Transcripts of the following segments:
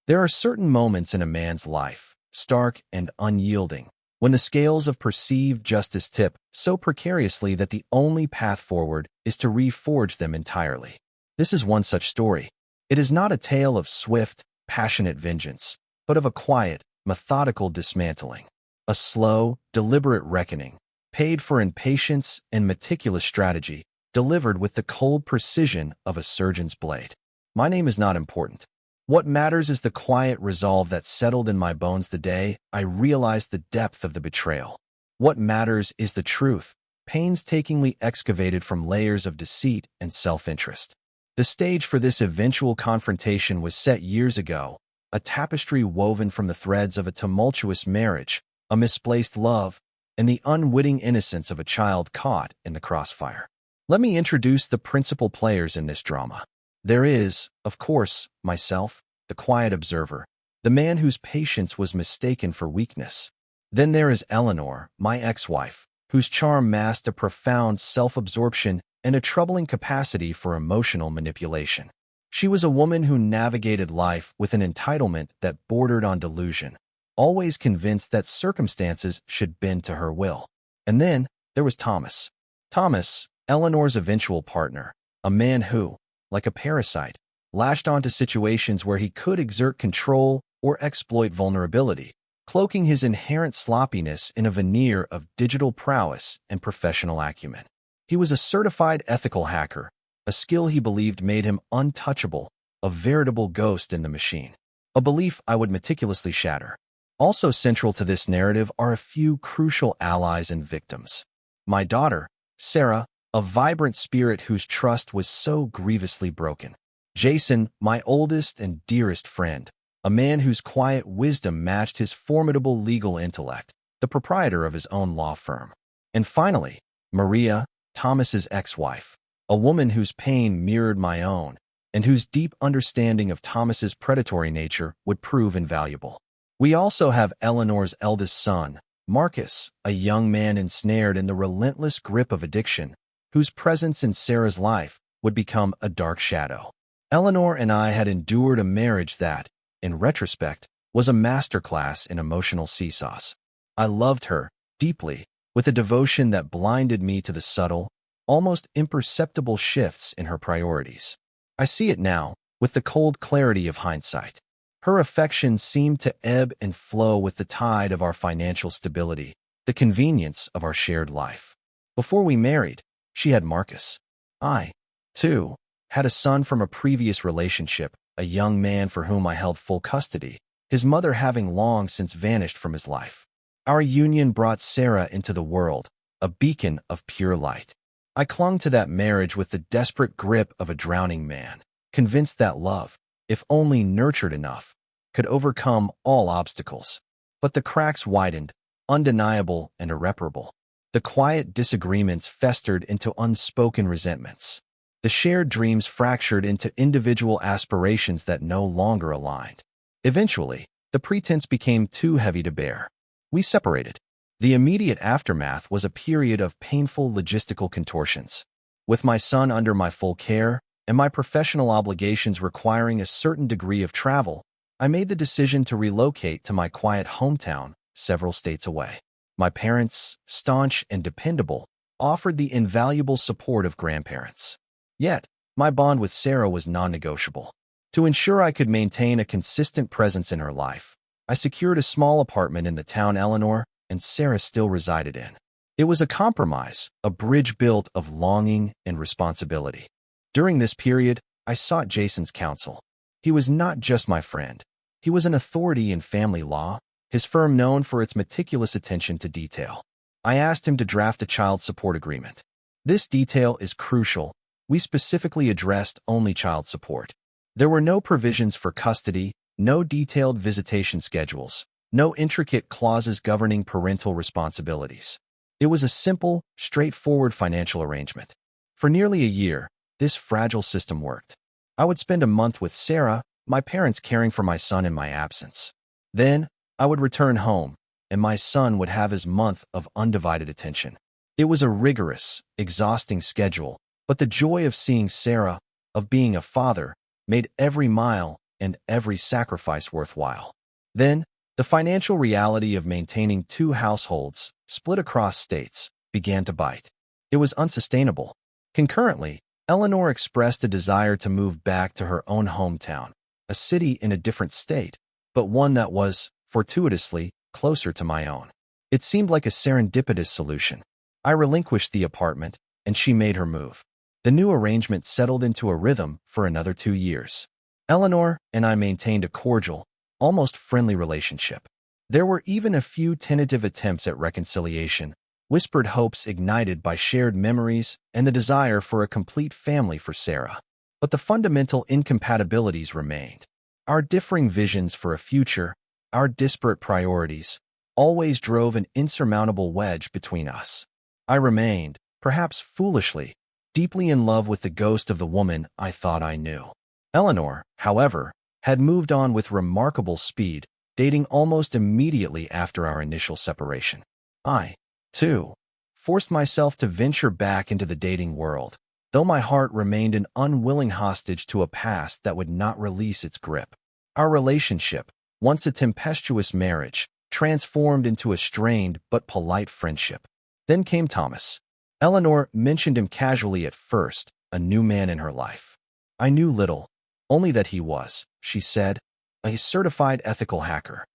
There are certain moments in a man's life, stark and unyielding, when the scales of perceived justice tip so precariously that the only path forward is to reforge them entirely. This is one such story. It is not a tale of swift, passionate vengeance, but of a quiet, methodical dismantling. A slow, deliberate reckoning, paid for in patience and meticulous strategy, delivered with the cold precision of a surgeon's blade. My name is not important. What matters is the quiet resolve that settled in my bones the day I realized the depth of the betrayal. What matters is the truth, painstakingly excavated from layers of deceit and self-interest. The stage for this eventual confrontation was set years ago, a tapestry woven from the threads of a tumultuous marriage, a misplaced love, and the unwitting innocence of a child caught in the crossfire. Let me introduce the principal players in this drama. There is, of course, myself, the quiet observer, the man whose patience was mistaken for weakness. Then there is Eleanor, my ex-wife, whose charm masked a profound self-absorption and a troubling capacity for emotional manipulation. She was a woman who navigated life with an entitlement that bordered on delusion, always convinced that circumstances should bend to her will. And then there was Thomas. Thomas, Eleanor's eventual partner, a man who, like a parasite, lashed onto situations where he could exert control or exploit vulnerability, cloaking his inherent sloppiness in a veneer of digital prowess and professional acumen. He was a certified ethical hacker, a skill he believed made him untouchable, a veritable ghost in the machine, a belief I would meticulously shatter. Also central to this narrative are a few crucial allies and victims. My daughter, Sarah, a vibrant spirit whose trust was so grievously broken. Jason, my oldest and dearest friend, a man whose quiet wisdom matched his formidable legal intellect, the proprietor of his own law firm. And finally, Maria, Thomas's ex-wife, a woman whose pain mirrored my own, and whose deep understanding of Thomas's predatory nature would prove invaluable. We also have Eleanor's eldest son, Marcus, a young man ensnared in the relentless grip of addiction, whose presence in Sarah's life would become a dark shadow. Eleanor and I had endured a marriage that, in retrospect, was a masterclass in emotional seesaws. I loved her deeply, with a devotion that blinded me to the subtle, almost imperceptible shifts in her priorities. I see it now, with the cold clarity of hindsight. Her affection seemed to ebb and flow with the tide of our financial stability, the convenience of our shared life. Before we married, she had Marcus. I, too, had a son from a previous relationship, a young man for whom I held full custody, his mother having long since vanished from his life. Our union brought Sarah into the world, a beacon of pure light. I clung to that marriage with the desperate grip of a drowning man, convinced that love, if only nurtured enough, could overcome all obstacles. But the cracks widened, undeniable and irreparable. The quiet disagreements festered into unspoken resentments. The shared dreams fractured into individual aspirations that no longer aligned. Eventually, the pretense became too heavy to bear. We separated. The immediate aftermath was a period of painful logistical contortions. With my son under my full care and my professional obligations requiring a certain degree of travel, I made the decision to relocate to my quiet hometown, several states away. My parents, staunch and dependable, offered the invaluable support of grandparents. Yet, my bond with Sarah was non-negotiable. To ensure I could maintain a consistent presence in her life, I secured a small apartment in the town Eleanor and Sarah still resided in. It was a compromise, a bridge built of longing and responsibility. During this period, I sought Jason's counsel. He was not just my friend. He was an authority in family law, his firm known for its meticulous attention to detail. I asked him to draft a child support agreement. This detail is crucial. We specifically addressed only child support. There were no provisions for custody, no detailed visitation schedules, no intricate clauses governing parental responsibilities. It was a simple, straightforward financial arrangement. For nearly a year, this fragile system worked. I would spend a month with Sarah, my parents caring for my son in my absence. Then, I would return home, and my son would have his month of undivided attention. It was a rigorous, exhausting schedule, but the joy of seeing Sarah, of being a father, made every mile and every sacrifice worthwhile. Then, the financial reality of maintaining two households, split across states, began to bite. It was unsustainable. Concurrently, Eleanor expressed a desire to move back to her own hometown, a city in a different state, but one that was, fortuitously, closer to my own. It seemed like a serendipitous solution. I relinquished the apartment, and she made her move. The new arrangement settled into a rhythm for another 2 years. Eleanor and I maintained a cordial, almost friendly relationship. There were even a few tentative attempts at reconciliation, whispered hopes ignited by shared memories and the desire for a complete family for Sarah. But the fundamental incompatibilities remained. Our differing visions for a future, our disparate priorities, always drove an insurmountable wedge between us. I remained, perhaps foolishly, deeply in love with the ghost of the woman I thought I knew. Eleanor, however, had moved on with remarkable speed, dating almost immediately after our initial separation. I, too, forced myself to venture back into the dating world, though my heart remained an unwilling hostage to a past that would not release its grip. Our relationship, once a tempestuous marriage, transformed into a strained but polite friendship. Then came Thomas. Eleanor mentioned him casually at first, a new man in her life. I knew little, only that he was, she said, a certified ethical hacker.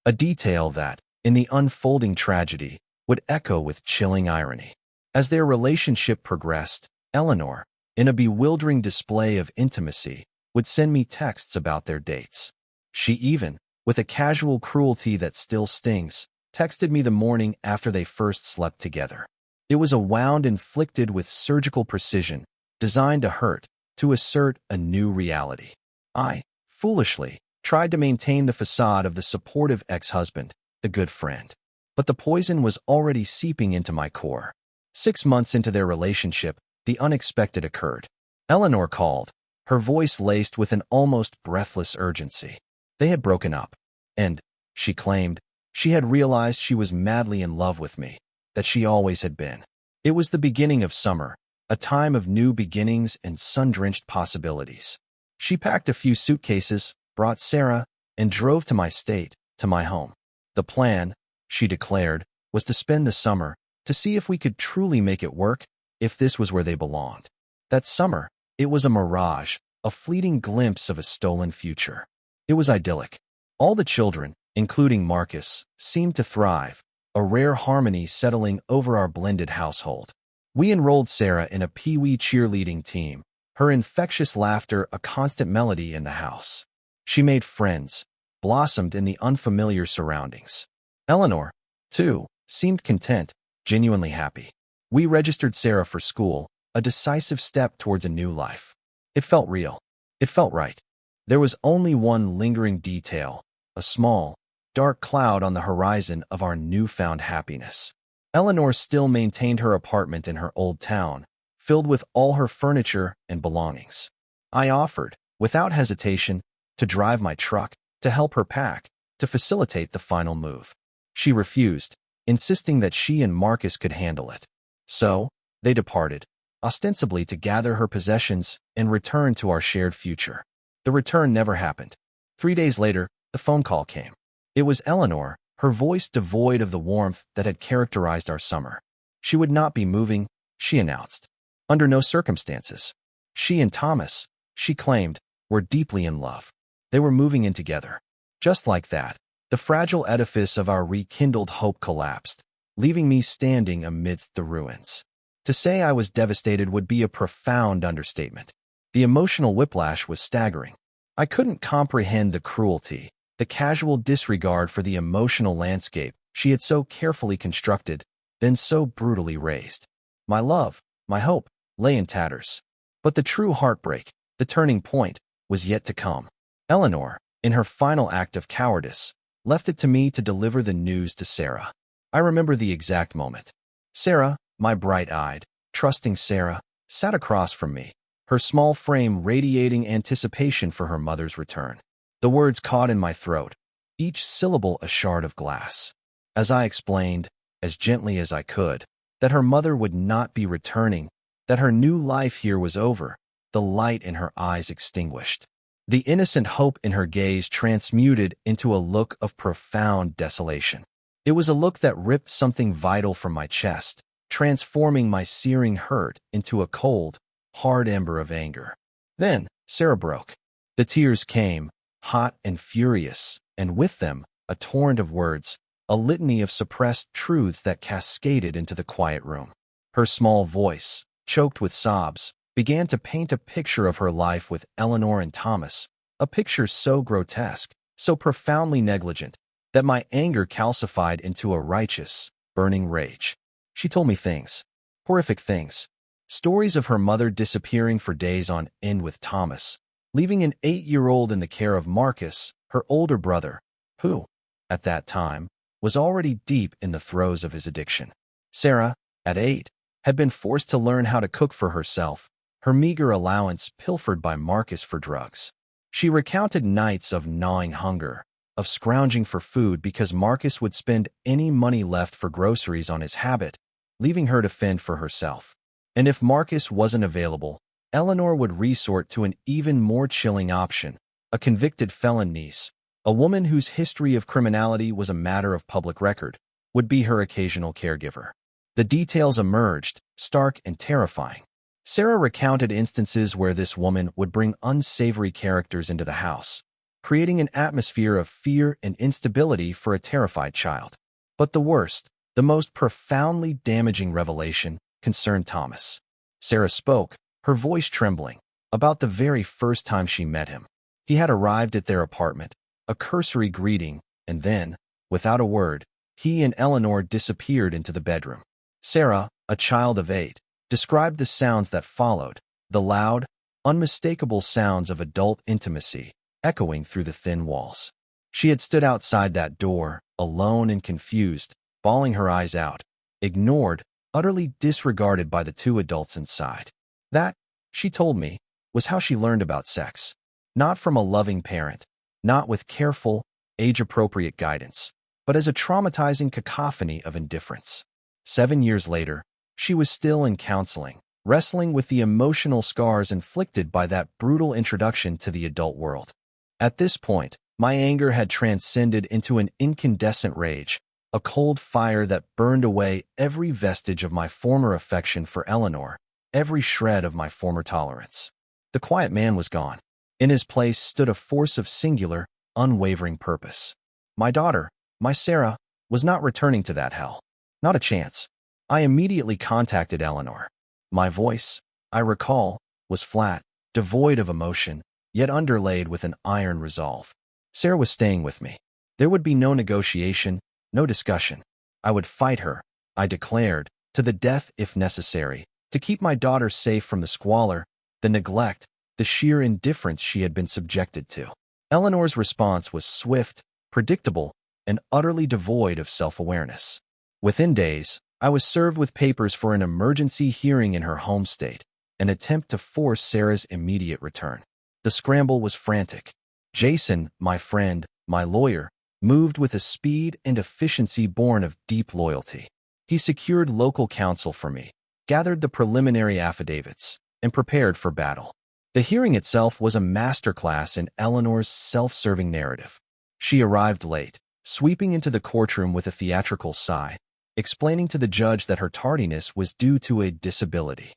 A detail that, in the unfolding tragedy, would echo with chilling irony. As their relationship progressed, Eleanor, in a bewildering display of intimacy, would send me texts about their dates. She even, with a casual cruelty that still stings, texted me the morning after they first slept together. It was a wound inflicted with surgical precision, designed to hurt, to assert a new reality. I, foolishly, tried to maintain the facade of the supportive ex-husband, the good friend. But the poison was already seeping into my core. 6 months into their relationship, the unexpected occurred. Eleanor called, her voice laced with an almost breathless urgency. They had broken up, and, she claimed, she had realized she was madly in love with me, that she always had been. It was the beginning of summer, a time of new beginnings and sun-drenched possibilities. She packed a few suitcases, brought Sarah, and drove to my state, to my home. The plan, she declared, was to spend the summer, to see if we could truly make it work, if this was where they belonged. That summer, it was a mirage, a fleeting glimpse of a stolen future. It was idyllic. All the children, including Marcus, seemed to thrive, a rare harmony settling over our blended household. We enrolled Sarah in a pee-wee cheerleading team, her infectious laughter a constant melody in the house. She made friends, blossomed in the unfamiliar surroundings. Eleanor, too, seemed content, genuinely happy. We registered Sarah for school, a decisive step towards a new life. It felt real. It felt right. There was only one lingering detail, a small, dark cloud on the horizon of our newfound happiness. Eleanor still maintained her apartment in her old town, filled with all her furniture and belongings. I offered, without hesitation, to drive my truck, to help her pack, to facilitate the final move. She refused, insisting that she and Marcus could handle it. So, they departed, ostensibly to gather her possessions and return to our shared future. The return never happened. 3 days later, the phone call came. It was Eleanor, her voice devoid of the warmth that had characterized our summer. She would not be moving, she announced. Under no circumstances. She and Thomas, she claimed, were deeply in love. They were moving in together. Just like that, the fragile edifice of our rekindled hope collapsed, leaving me standing amidst the ruins. To say I was devastated would be a profound understatement. The emotional whiplash was staggering. I couldn't comprehend the cruelty, the casual disregard for the emotional landscape she had so carefully constructed, then so brutally razed. My love, my hope, lay in tatters. But the true heartbreak, the turning point, was yet to come. Eleanor, in her final act of cowardice, left it to me to deliver the news to Sarah. I remember the exact moment. Sarah, my bright-eyed, trusting Sarah, sat across from me, her small frame radiating anticipation for her mother's return. The words caught in my throat, each syllable a shard of glass. As I explained, as gently as I could, that her mother would not be returning, that her new life here was over, the light in her eyes extinguished. The innocent hope in her gaze transmuted into a look of profound desolation. It was a look that ripped something vital from my chest, transforming my searing hurt into a cold, hard ember of anger. Then, Sarah broke. The tears came, hot and furious, and with them, a torrent of words, a litany of suppressed truths that cascaded into the quiet room. Her small voice, choked with sobs, began to paint a picture of her life with Eleanor and Thomas, a picture so grotesque, so profoundly negligent, that my anger calcified into a righteous, burning rage. She told me things, horrific things, stories of her mother disappearing for days on end with Thomas, leaving an 8-year-old in the care of Marcus, her older brother, who, at that time, was already deep in the throes of his addiction. Sarah, at 8, had been forced to learn how to cook for herself, her meager allowance pilfered by Marcus for drugs. She recounted nights of gnawing hunger, of scrounging for food because Marcus would spend any money left for groceries on his habit, leaving her to fend for herself. And if Marcus wasn't available, Eleanor would resort to an even more chilling option, a convicted felon niece, a woman whose history of criminality was a matter of public record, would be her occasional caregiver. The details emerged, stark and terrifying. Sarah recounted instances where this woman would bring unsavory characters into the house, creating an atmosphere of fear and instability for a terrified child. But the worst, the most profoundly damaging revelation concerned Thomas. Sarah spoke, her voice trembling, about the very first time she met him. He had arrived at their apartment, a cursory greeting, and then, without a word, he and Eleanor disappeared into the bedroom. Sarah, a child of 8, described the sounds that followed, the loud, unmistakable sounds of adult intimacy, echoing through the thin walls. She had stood outside that door, alone and confused, bawling her eyes out, ignored, utterly disregarded by the 2 adults inside. That, she told me, was how she learned about sex. Not from a loving parent, not with careful, age-appropriate guidance, but as a traumatizing cacophony of indifference. 7 years later, she was still in counseling, wrestling with the emotional scars inflicted by that brutal introduction to the adult world. At this point, my anger had transcended into an incandescent rage, a cold fire that burned away every vestige of my former affection for Eleanor, every shred of my former tolerance. The quiet man was gone. In his place stood a force of singular, unwavering purpose. My daughter, my Sarah, was not returning to that hell. Not a chance. I immediately contacted Eleanor. My voice, I recall, was flat, devoid of emotion, yet underlaid with an iron resolve. Sarah was staying with me. There would be no negotiation, no discussion. I would fight her, I declared, to the death if necessary, to keep my daughter safe from the squalor, the neglect, the sheer indifference she had been subjected to. Eleanor's response was swift, predictable, and utterly devoid of self-awareness. Within days, I was served with papers for an emergency hearing in her home state, an attempt to force Sarah's immediate return. The scramble was frantic. Jason, my friend, my lawyer, moved with a speed and efficiency born of deep loyalty. He secured local counsel for me, gathered the preliminary affidavits, and prepared for battle. The hearing itself was a masterclass in Eleanor's self-serving narrative. She arrived late, sweeping into the courtroom with a theatrical sigh, explaining to the judge that her tardiness was due to a disability.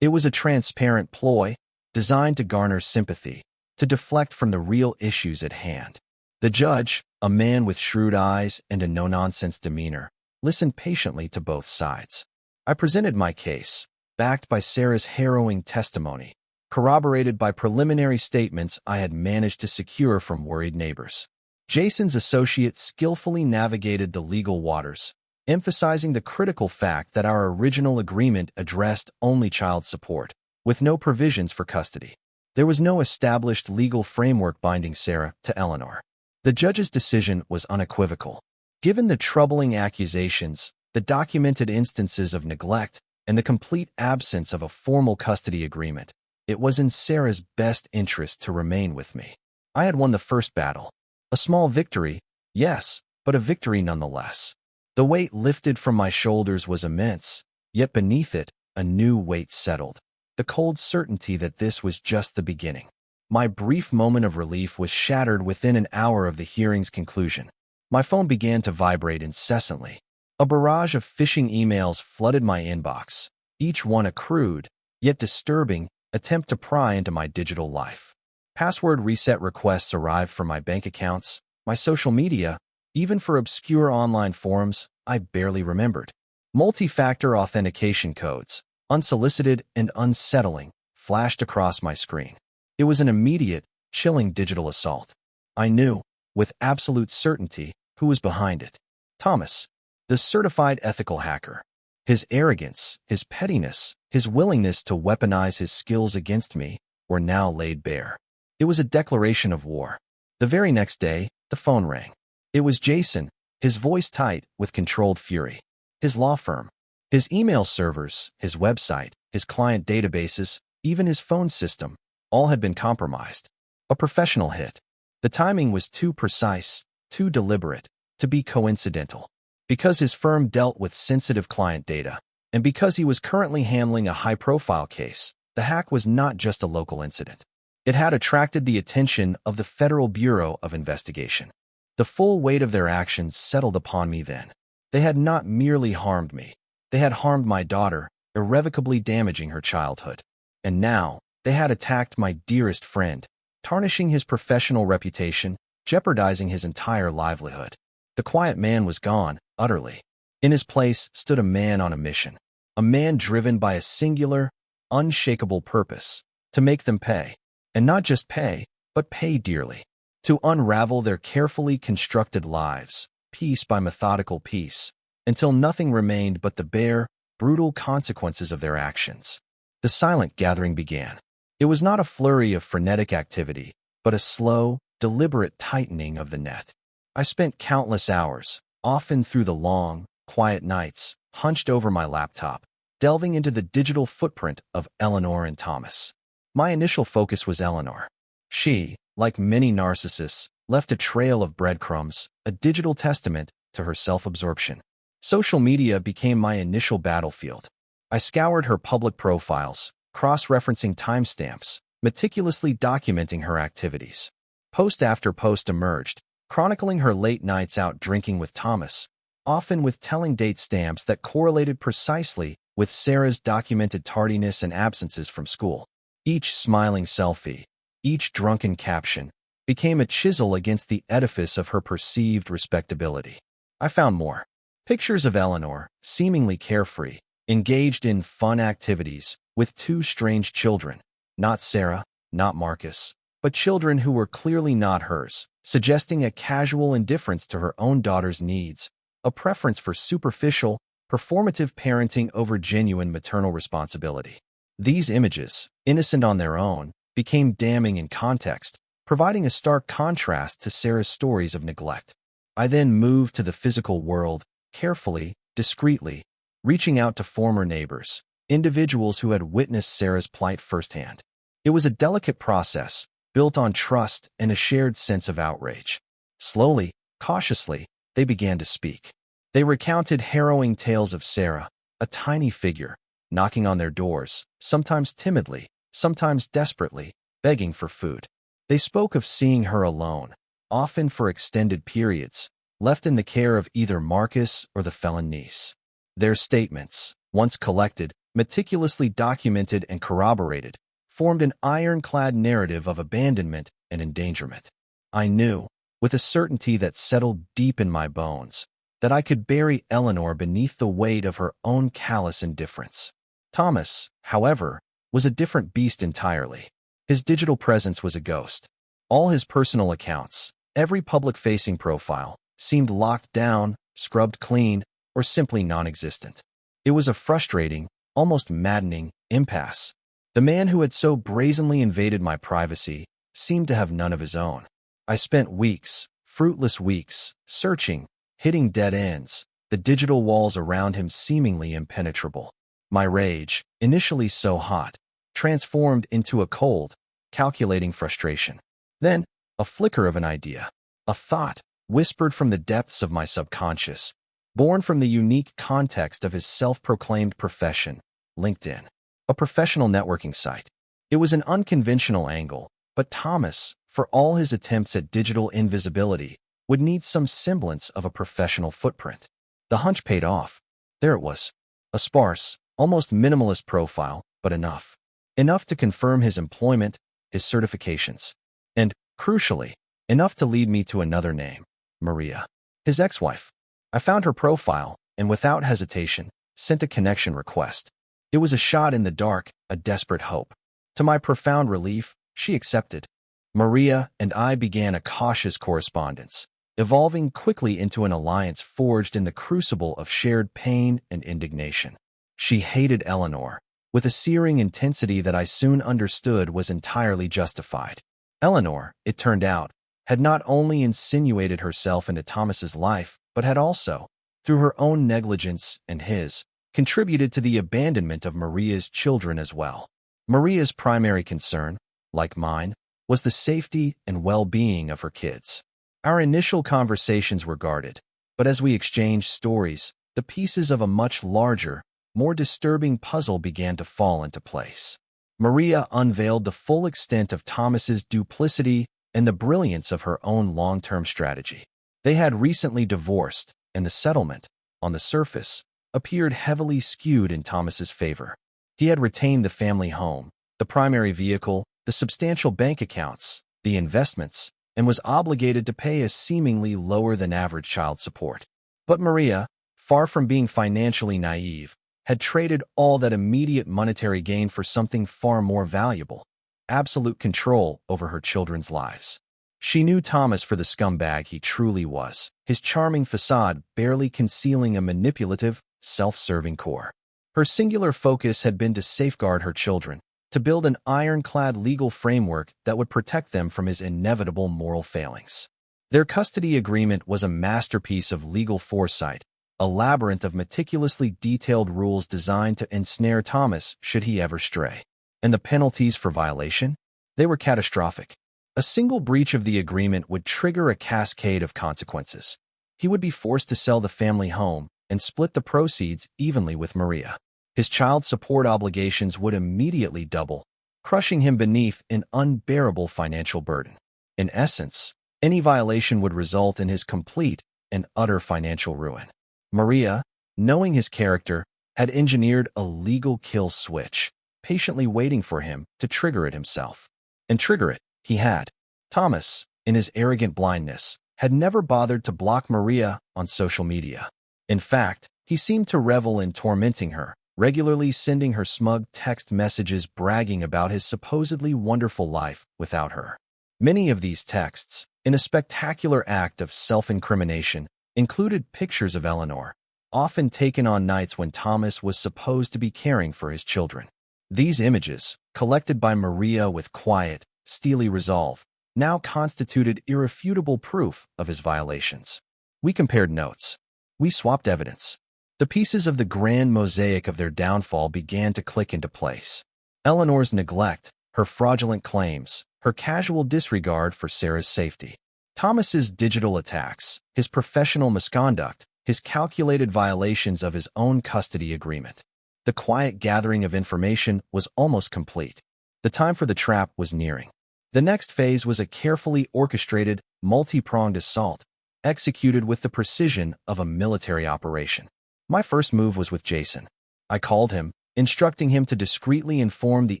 It was a transparent ploy, designed to garner sympathy, to deflect from the real issues at hand. The judge, a man with shrewd eyes and a no-nonsense demeanor, listened patiently to both sides. I presented my case, backed by Sarah's harrowing testimony, corroborated by preliminary statements I had managed to secure from worried neighbors. Jason's associate skillfully navigated the legal waters, emphasizing the critical fact that our original agreement addressed only child support, with no provisions for custody. There was no established legal framework binding Sarah to Eleanor. The judge's decision was unequivocal. Given the troubling accusations, the documented instances of neglect, and the complete absence of a formal custody agreement, it was in Sarah's best interest to remain with me. I had won the first battle. A small victory, yes, but a victory nonetheless. The weight lifted from my shoulders was immense, yet beneath it, a new weight settled. The cold certainty that this was just the beginning. My brief moment of relief was shattered within an hour of the hearing's conclusion. My phone began to vibrate incessantly. A barrage of phishing emails flooded my inbox, each one a crude, yet disturbing, attempt to pry into my digital life. Password reset requests arrived for my bank accounts, my social media, even for obscure online forums I barely remembered. Multi-factor authentication codes, unsolicited and unsettling, flashed across my screen. It was an immediate, chilling digital assault. I knew, with absolute certainty, who was behind it. Thomas, the certified ethical hacker. His arrogance, his pettiness, his willingness to weaponize his skills against me were now laid bare. It was a declaration of war. The very next day, the phone rang. It was Jason, his voice tight with controlled fury. His law firm, his email servers, his website, his client databases, even his phone system, all had been compromised. A professional hit. The timing was too precise, too deliberate, to be coincidental. Because his firm dealt with sensitive client data, and because he was currently handling a high-profile case, the hack was not just a local incident. It had attracted the attention of the Federal Bureau of Investigation. The full weight of their actions settled upon me then. They had not merely harmed me. They had harmed my daughter, irrevocably damaging her childhood. And now, they had attacked my dearest friend, tarnishing his professional reputation, jeopardizing his entire livelihood. The quiet man was gone, utterly. In his place stood a man on a mission, a man driven by a singular, unshakable purpose, to make them pay. And not just pay, but pay dearly. To unravel their carefully constructed lives, piece by methodical piece, until nothing remained but the bare, brutal consequences of their actions. The silent gathering began. It was not a flurry of frenetic activity, but a slow, deliberate tightening of the net. I spent countless hours, often through the long, quiet nights, hunched over my laptop, delving into the digital footprint of Eleanor and Thomas. My initial focus was Eleanor. She, like many narcissists, left a trail of breadcrumbs, a digital testament to her self-absorption. Social media became my initial battlefield. I scoured her public profiles, cross-referencing timestamps, meticulously documenting her activities. Post after post emerged, chronicling her late nights out drinking with Thomas, often with telling date stamps that correlated precisely with Sarah's documented tardiness and absences from school. Each smiling selfie, each drunken caption, became a chisel against the edifice of her perceived respectability. I found more. Pictures of Eleanor, seemingly carefree, engaged in fun activities with two strange children, not Sarah, not Marcus, but children who were clearly not hers, suggesting a casual indifference to her own daughter's needs, a preference for superficial, performative parenting over genuine maternal responsibility. These images, innocent on their own, became damning in context, providing a stark contrast to Sarah's stories of neglect. I then moved to the physical world, carefully, discreetly, reaching out to former neighbors, individuals who had witnessed Sarah's plight firsthand. It was a delicate process, built on trust and a shared sense of outrage. Slowly, cautiously, they began to speak. They recounted harrowing tales of Sarah, a tiny figure, knocking on their doors, sometimes timidly, sometimes desperately, begging for food. They spoke of seeing her alone, often for extended periods, left in the care of either Marcus or the felon niece. Their statements, once collected, meticulously documented and corroborated, formed an ironclad narrative of abandonment and endangerment. I knew, with a certainty that settled deep in my bones, that I could bury Eleanor beneath the weight of her own callous indifference. Thomas, however, was a different beast entirely. His digital presence was a ghost. All his personal accounts, every public-facing profile, seemed locked down, scrubbed clean, or simply non-existent. It was a frustrating, almost maddening impasse. The man who had so brazenly invaded my privacy seemed to have none of his own. I spent weeks, fruitless weeks, searching, hitting dead ends, the digital walls around him seemingly impenetrable. My rage, initially so hot, transformed into a cold, calculating frustration. Then, a flicker of an idea, a thought, whispered from the depths of my subconscious, born from the unique context of his self-proclaimed profession, LinkedIn, a professional networking site. It was an unconventional angle, But Thomas, for all his attempts at digital invisibility, would need some semblance of a professional footprint. The hunch paid off. There it was. A sparse, almost minimalist profile, but enough. Enough to confirm his employment, his certifications. And, crucially, enough to lead me to another name, Maria, his ex-wife. I found her profile, and without hesitation, sent a connection request. It was a shot in the dark, a desperate hope. To my profound relief, she accepted. Maria and I began a cautious correspondence, evolving quickly into an alliance forged in the crucible of shared pain and indignation. She hated Eleanor, with a searing intensity that I soon understood was entirely justified. Eleanor, it turned out, had not only insinuated herself into Thomas's life, but had also, through her own negligence and his, contributed to the abandonment of Maria's children as well. Maria's primary concern, like mine, was the safety and well-being of her kids. Our initial conversations were guarded, but as we exchanged stories, the pieces of a much larger, more disturbing puzzle began to fall into place. Maria unveiled the full extent of Thomas's duplicity and the brilliance of her own long-term strategy. They had recently divorced, and the settlement, on the surface, appeared heavily skewed in Thomas's favor. He had retained the family home, the primary vehicle, the substantial bank accounts, the investments, and was obligated to pay a seemingly lower-than-average child support. But Maria, far from being financially naive, had traded all that immediate monetary gain for something far more valuable: absolute control over her children's lives. She knew Thomas for the scumbag he truly was, his charming facade barely concealing a manipulative, self-serving core. Her singular focus had been to safeguard her children, to build an ironclad legal framework that would protect them from his inevitable moral failings. Their custody agreement was a masterpiece of legal foresight, a labyrinth of meticulously detailed rules designed to ensnare Thomas should he ever stray. And the penalties for violation? They were catastrophic. A single breach of the agreement would trigger a cascade of consequences. He would be forced to sell the family home and split the proceeds evenly with Maria. His child support obligations would immediately double, crushing him beneath an unbearable financial burden. In essence, any violation would result in his complete and utter financial ruin. Maria, knowing his character, had engineered a legal kill switch, patiently waiting for him to trigger it himself. And trigger it, he had. Thomas, in his arrogant blindness, had never bothered to block Maria on social media. In fact, he seemed to revel in tormenting her, regularly sending her smug text messages bragging about his supposedly wonderful life without her. Many of these texts, in a spectacular act of self-incrimination, included pictures of Eleanor, often taken on nights when Thomas was supposed to be caring for his children. These images, collected by Maria with quiet, steely resolve, now constituted irrefutable proof of his violations. We compared notes. We swapped evidence. The pieces of the grand mosaic of their downfall began to click into place. Eleanor's neglect, her fraudulent claims, her casual disregard for Sarah's safety. Thomas's digital attacks, his professional misconduct, his calculated violations of his own custody agreement. The quiet gathering of information was almost complete. The time for the trap was nearing. The next phase was a carefully orchestrated, multi-pronged assault, executed with the precision of a military operation. My first move was with Jason. I called him, instructing him to discreetly inform the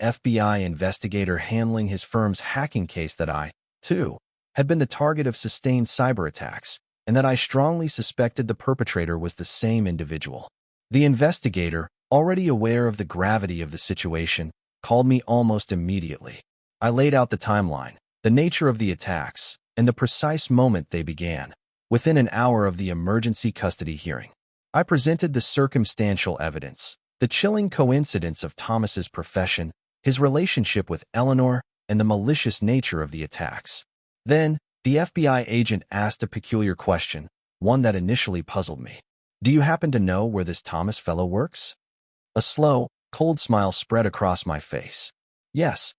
FBI investigator handling his firm's hacking case that I, too, had been the target of sustained cyber attacks, and that I strongly suspected the perpetrator was the same individual. The investigator, already aware of the gravity of the situation, called me almost immediately. I laid out the timeline, the nature of the attacks, and the precise moment they began, within an hour of the emergency custody hearing. I presented the circumstantial evidence, the chilling coincidence of Thomas's profession, his relationship with Eleanor, and the malicious nature of the attacks. Then, the FBI agent asked a peculiar question, one that initially puzzled me. "Do you happen to know where this Thomas fellow works?" A slow, cold smile spread across my face. Yes,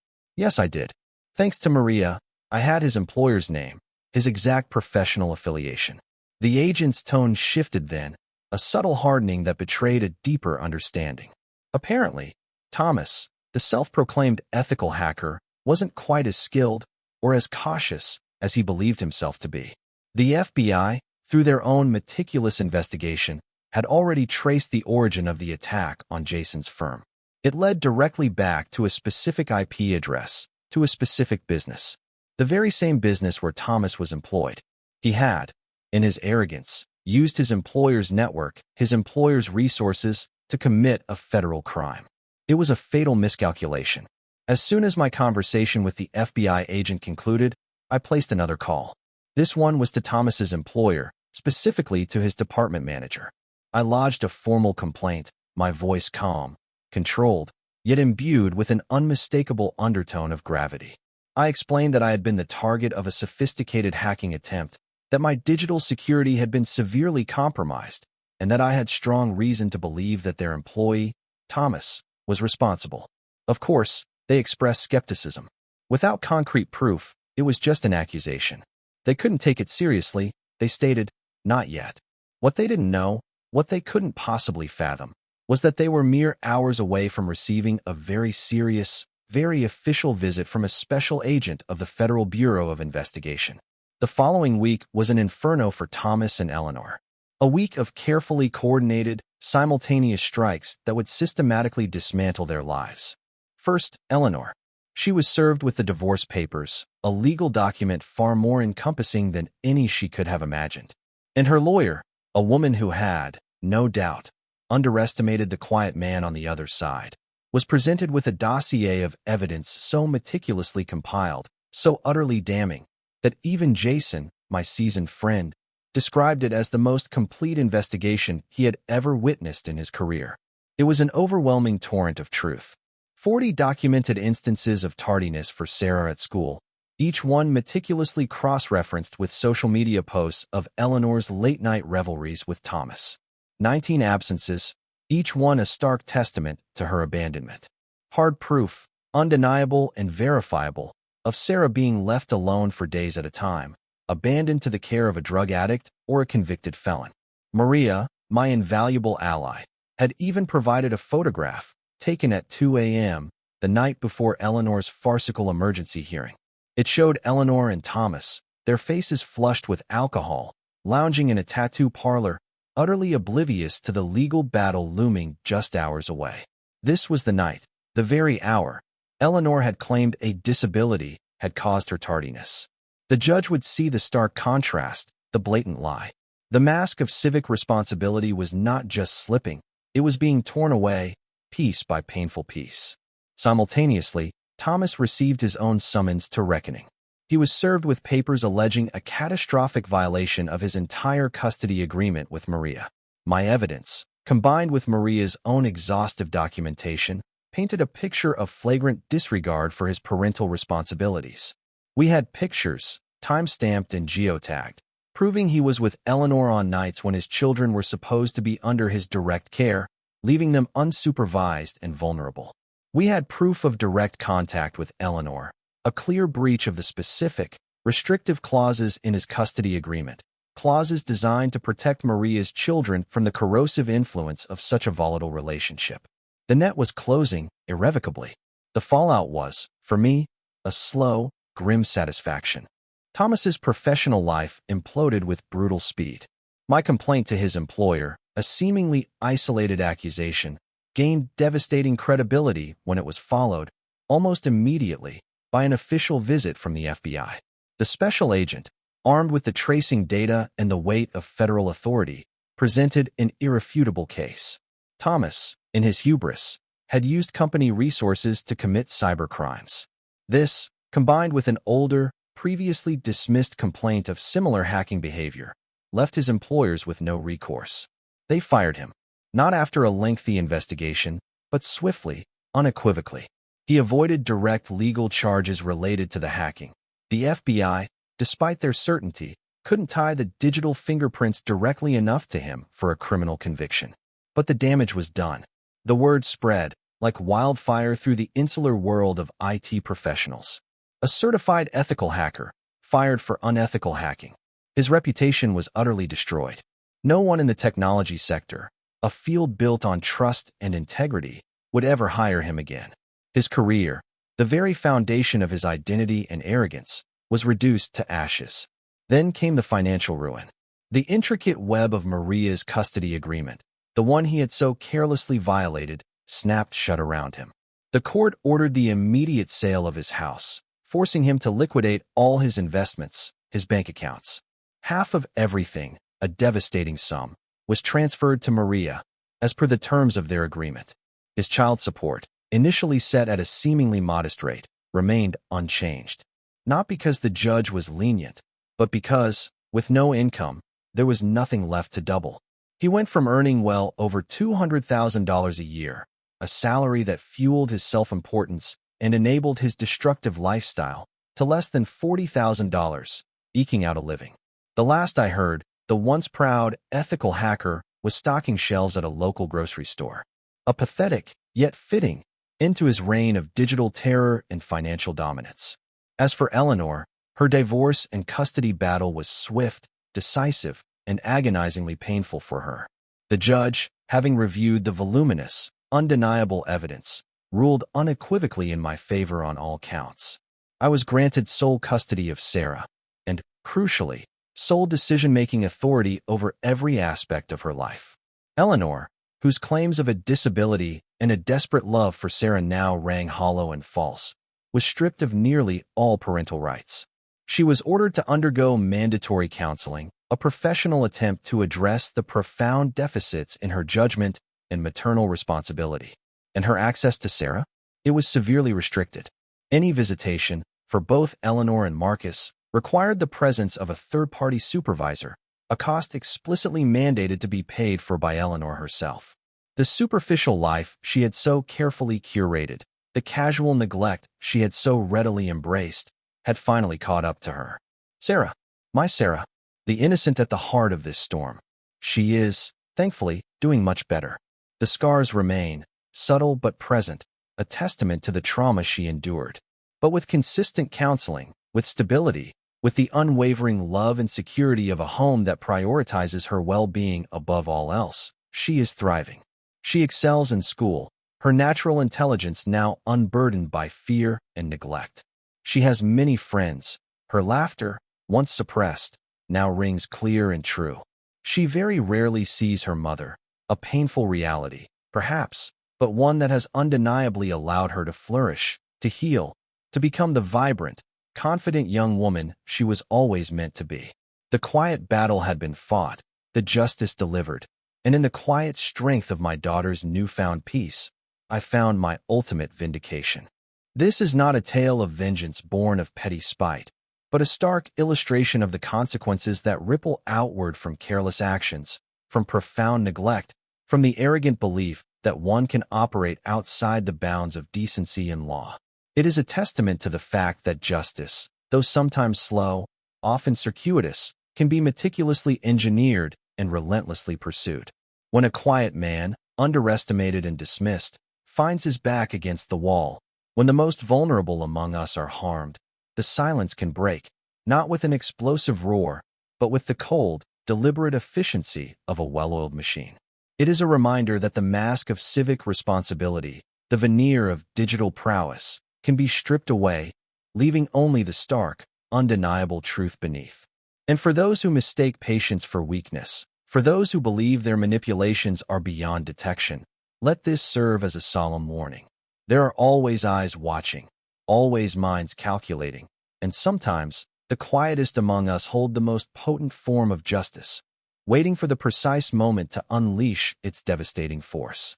I did. Thanks to Maria, I had his employer's name, his exact professional affiliation. The agent's tone shifted then, a subtle hardening that betrayed a deeper understanding. Apparently, Thomas, the self-proclaimed ethical hacker, wasn't quite as skilled or as cautious as he believed himself to be. The FBI, through their own meticulous investigation, had already traced the origin of the attack on Jason's firm. It led directly back to a specific IP address, to a specific business. The very same business where Thomas was employed. He had, in his arrogance, used his employer's network, his employer's resources, to commit a federal crime. It was a fatal miscalculation. As soon as my conversation with the FBI agent concluded, I placed another call. This one was to Thomas's employer, specifically to his department manager. I lodged a formal complaint, my voice calm, controlled, yet imbued with an unmistakable undertone of gravity. I explained that I had been the target of a sophisticated hacking attempt, that my digital security had been severely compromised, and that I had strong reason to believe that their employee, Thomas, was responsible. Of course, they expressed skepticism. Without concrete proof, it was just an accusation. They couldn't take it seriously, they stated, not yet. What they didn't know, what they couldn't possibly fathom, was that they were mere hours away from receiving a very serious, very official visit from a special agent of the Federal Bureau of Investigation. The following week was an inferno for Thomas and Eleanor. A week of carefully coordinated, simultaneous strikes that would systematically dismantle their lives. First, Eleanor. She was served with the divorce papers, a legal document far more encompassing than any she could have imagined. And her lawyer, a woman who had, no doubt, underestimated the quiet man on the other side, was presented with a dossier of evidence so meticulously compiled, so utterly damning, that even Jason, my seasoned friend, described it as the most complete investigation he had ever witnessed in his career. It was an overwhelming torrent of truth. 40 documented instances of tardiness for Sarah at school, each one meticulously cross-referenced with social media posts of Eleanor's late-night revelries with Thomas. 19 absences, each one a stark testament to her abandonment. Hard proof, undeniable and verifiable, of Sarah being left alone for days at a time, abandoned to the care of a drug addict or a convicted felon. Maria, my invaluable ally, had even provided a photograph, taken at 2 a.m., the night before Eleanor's farcical emergency hearing. It showed Eleanor and Thomas, their faces flushed with alcohol, lounging in a tattoo parlor, utterly oblivious to the legal battle looming just hours away. This was the night, the very hour, Eleanor had claimed a disability had caused her tardiness. The judge would see the stark contrast, the blatant lie. The mask of civic responsibility was not just slipping, it was being torn away, piece by painful piece. Simultaneously, Thomas received his own summons to reckoning. He was served with papers alleging a catastrophic violation of his entire custody agreement with Maria. My evidence, combined with Maria's own exhaustive documentation, painted a picture of flagrant disregard for his parental responsibilities. We had pictures, time-stamped and geotagged, proving he was with Eleanor on nights when his children were supposed to be under his direct care, leaving them unsupervised and vulnerable. We had proof of direct contact with Eleanor, a clear breach of the specific, restrictive clauses in his custody agreement, clauses designed to protect Maria's children from the corrosive influence of such a volatile relationship. The net was closing, irrevocably. The fallout was, for me, a slow, grim satisfaction. Thomas's professional life imploded with brutal speed. My complaint to his employer, a seemingly isolated accusation, gained devastating credibility when it was followed, almost immediately, by an official visit from the FBI. The special agent, armed with the tracing data and the weight of federal authority, presented an irrefutable case. Thomas, in his hubris, had used company resources to commit cybercrimes. This, combined with an older, previously dismissed complaint of similar hacking behavior, left his employers with no recourse. They fired him, not after a lengthy investigation, but swiftly, unequivocally. He avoided direct legal charges related to the hacking. The FBI, despite their certainty, couldn't tie the digital fingerprints directly enough to him for a criminal conviction. But the damage was done. The word spread, like wildfire through the insular world of IT professionals. A certified ethical hacker, fired for unethical hacking. His reputation was utterly destroyed. No one in the technology sector, a field built on trust and integrity, would ever hire him again. His career, The very foundation of his identity and arrogance was reduced to ashes. Then came the financial ruin. The intricate web of Maria's custody agreement, the one he had so carelessly violated, snapped shut around him. The court ordered the immediate sale of his house, forcing him to liquidate all his investments, his bank accounts. Half of everything, a devastating sum, was transferred to Maria, as per the terms of their agreement. His child support, initially set at a seemingly modest rate, remained unchanged. Not because the judge was lenient, but because, with no income, there was nothing left to double. He went from earning well over $200,000 a year, a salary that fueled his self-importance and enabled his destructive lifestyle, to less than $40,000, eking out a living. The last I heard, the once proud, ethical hacker was stocking shelves at a local grocery store. A pathetic, yet fitting, end to his reign of digital terror and financial dominance. As for Eleanor, her divorce and custody battle was swift, decisive, and agonizingly painful for her. The judge, having reviewed the voluminous, undeniable evidence, ruled unequivocally in my favor on all counts. I was granted sole custody of Sarah, and, crucially, sole decision-making authority over every aspect of her life. Eleanor, whose claims of a disability and a desperate love for Sarah now rang hollow and false, was stripped of nearly all parental rights. She was ordered to undergo mandatory counseling, a professional attempt to address the profound deficits in her judgment and maternal responsibility. And her access to Sarah? It was severely restricted. Any visitation, for both Eleanor and Marcus, required the presence of a third-party supervisor, a cost explicitly mandated to be paid for by Eleanor herself. The superficial life she had so carefully curated, the casual neglect she had so readily embraced, had finally caught up to her. Sarah, my Sarah, the innocent at the heart of this storm. She is, thankfully, doing much better. The scars remain, subtle but present, a testament to the trauma she endured. But with consistent counseling, with stability, with the unwavering love and security of a home that prioritizes her well-being above all else, she is thriving. She excels in school, her natural intelligence now unburdened by fear and neglect. She has many friends. Her laughter, once suppressed, now rings clear and true. She very rarely sees her mother, a painful reality, perhaps, but one that has undeniably allowed her to flourish, to heal, to become the vibrant, confident young woman she was always meant to be. The quiet battle had been fought, the justice delivered, and in the quiet strength of my daughter's newfound peace, I found my ultimate vindication. This is not a tale of vengeance born of petty spite, but a stark illustration of the consequences that ripple outward from careless actions, from profound neglect, from the arrogant belief that one can operate outside the bounds of decency and law. It is a testament to the fact that justice, though sometimes slow, often circuitous, can be meticulously engineered and relentlessly pursued. When a quiet man, underestimated and dismissed, finds his back against the wall, when the most vulnerable among us are harmed, the silence can break, not with an explosive roar, but with the cold, deliberate efficiency of a well-oiled machine. It is a reminder that the mask of civic responsibility, the veneer of digital prowess, can be stripped away, leaving only the stark, undeniable truth beneath. And for those who mistake patience for weakness, for those who believe their manipulations are beyond detection, let this serve as a solemn warning. There are always eyes watching, always minds calculating, and sometimes the quietest among us hold the most potent form of justice, waiting for the precise moment to unleash its devastating force.